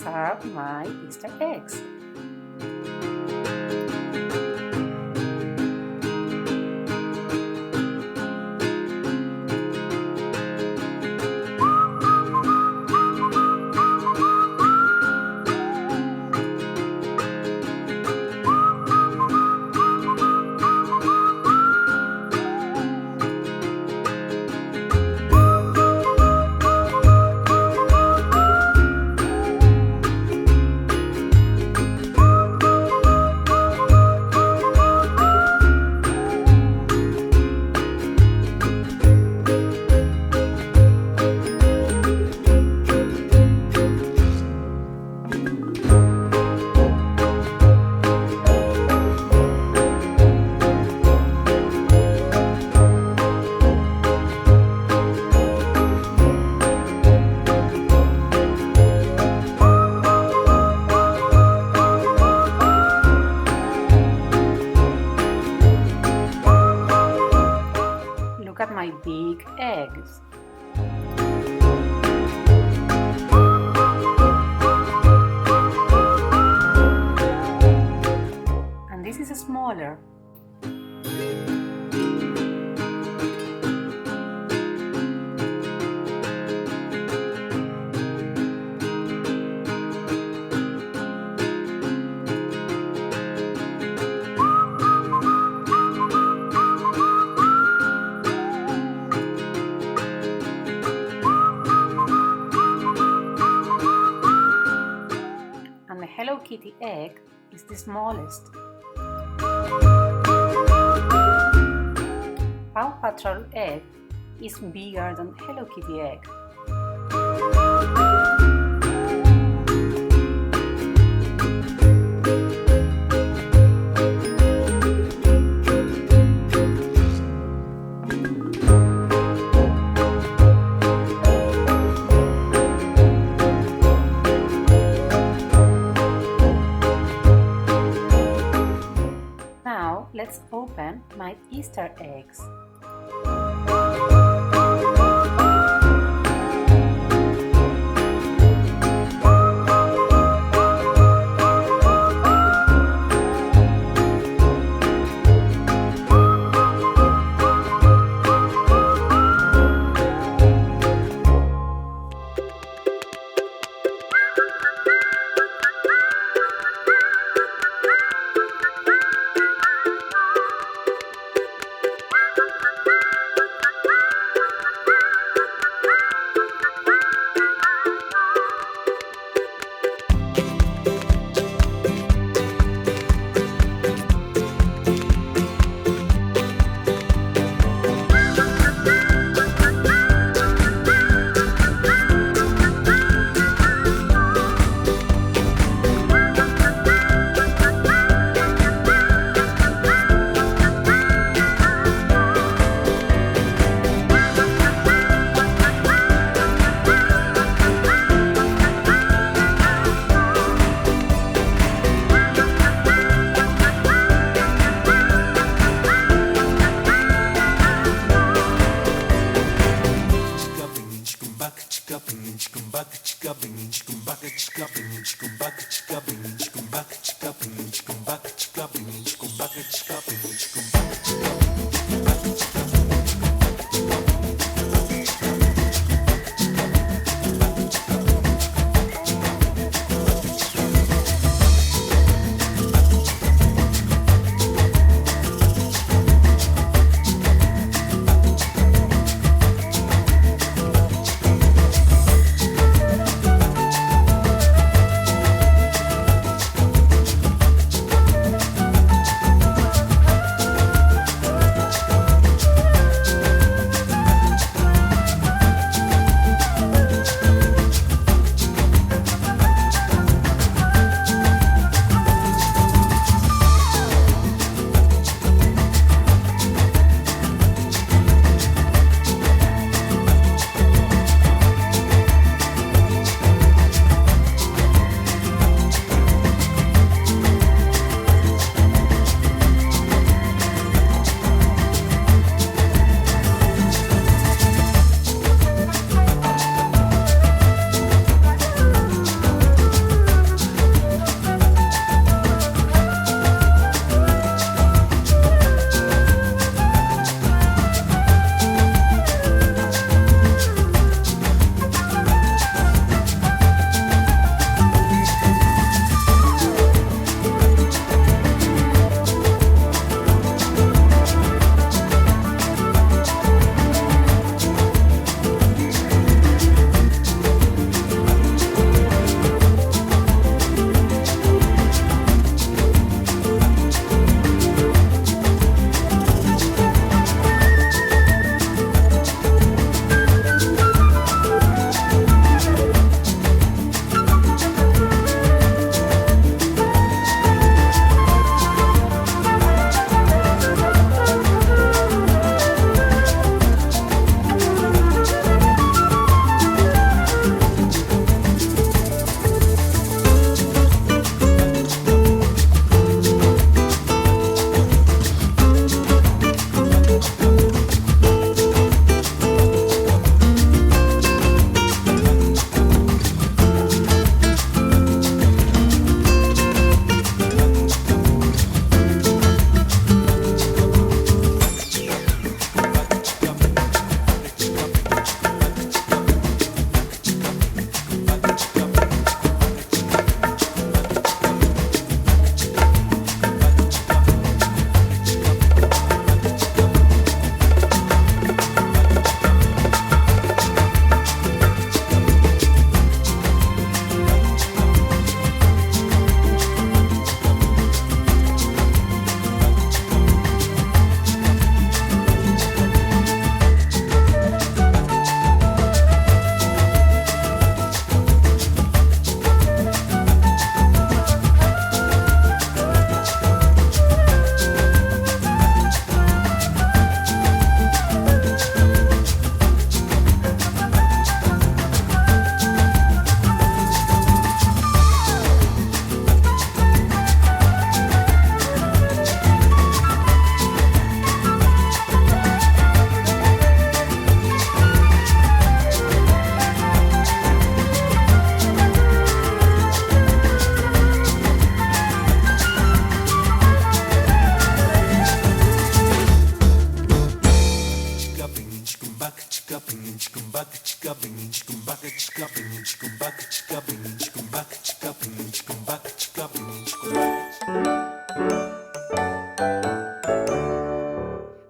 are my Easter eggs. Look at my big eggs. And this is smaller. And the Hello Kitty egg is the smallest. Paw Patrol egg is bigger than Hello Kitty egg. Now let's open my Easter eggs.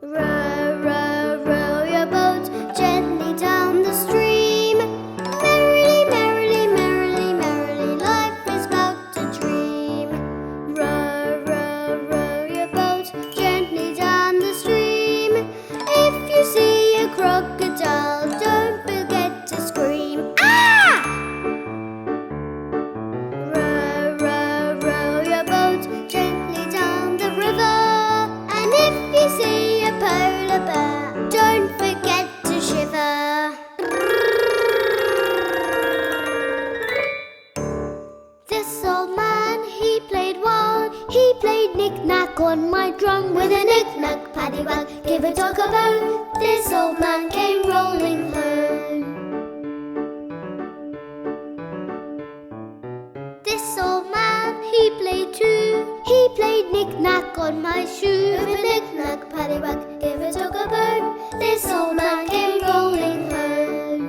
Row, row, row your boat gently down the stream. Merrily, merrily, merrily, merrily, life is about to dream. Row, row, row your boat gently down the stream. If you see a crocodile, don't forget to scream. Ah! Row, row, row your boat gently down the river. And if you see a polar bear, don't forget to shiver. This old man, he played wild. He played knick-knack on my drum. With a knick-knack, paddywhack, give a dog a bone. This old man came rolling home. This old man, he played too. He played knick-knack on my shoe. With a knick-knack, paddywhack, give a dog a bone. This old man came rolling home.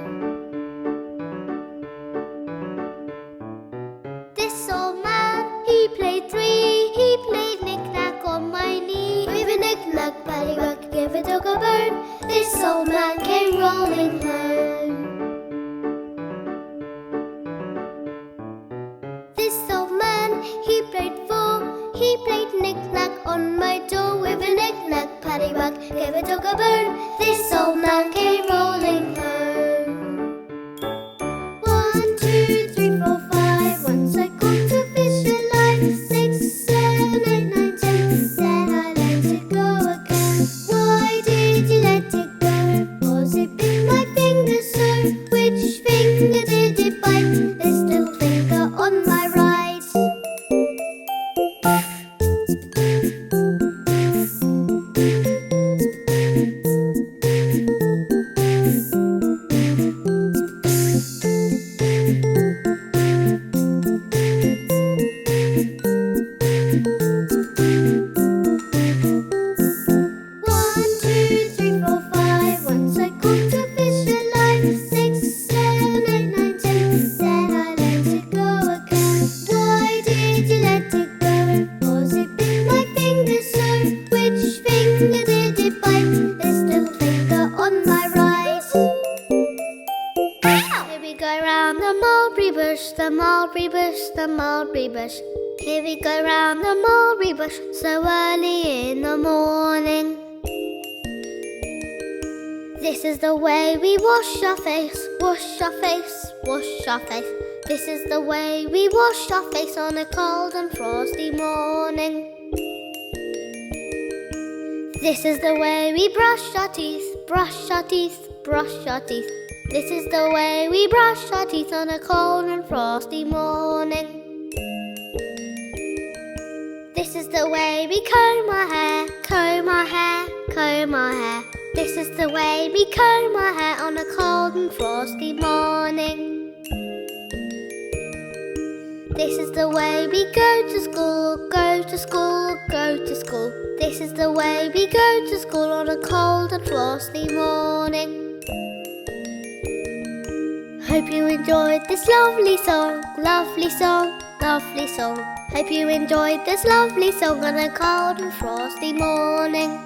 This old man, he played three. He played knick-knack on my knee. With a knick-knack, paddywhack, give a dog a bone. This old man came rolling home. This old man, he played four. He played knick-knack on my door. With a knick-knack, paddywhack, gave a dog a bone. This old man came rolling home. 1, 2, 3, 4, 5. Once I caught a fish alive. 6, 7, 8, 9, 10. Then I let it go again. Why did you let it go? Was it bit my finger so? Which finger did it bite? This little finger on my right. The mulberry bush, the mulberry bush. Here we go round the mulberry bush so early in the morning. This is the way we wash our face, wash our face, wash our face. This is the way we wash our face on a cold and frosty morning. This is the way we brush our teeth, brush our teeth, brush our teeth. This is the way we brush our teeth on a cold and frosty morning. This is the way we comb our hair, comb our hair, comb our hair. This is the way we comb our hair on a cold and frosty morning. This is the way we go to school, go to school, go to school. This is the way we go to school on a cold and frosty morning. Hope you enjoyed this lovely song, lovely song, lovely song. Hope you enjoyed this lovely song on a cold and frosty morning.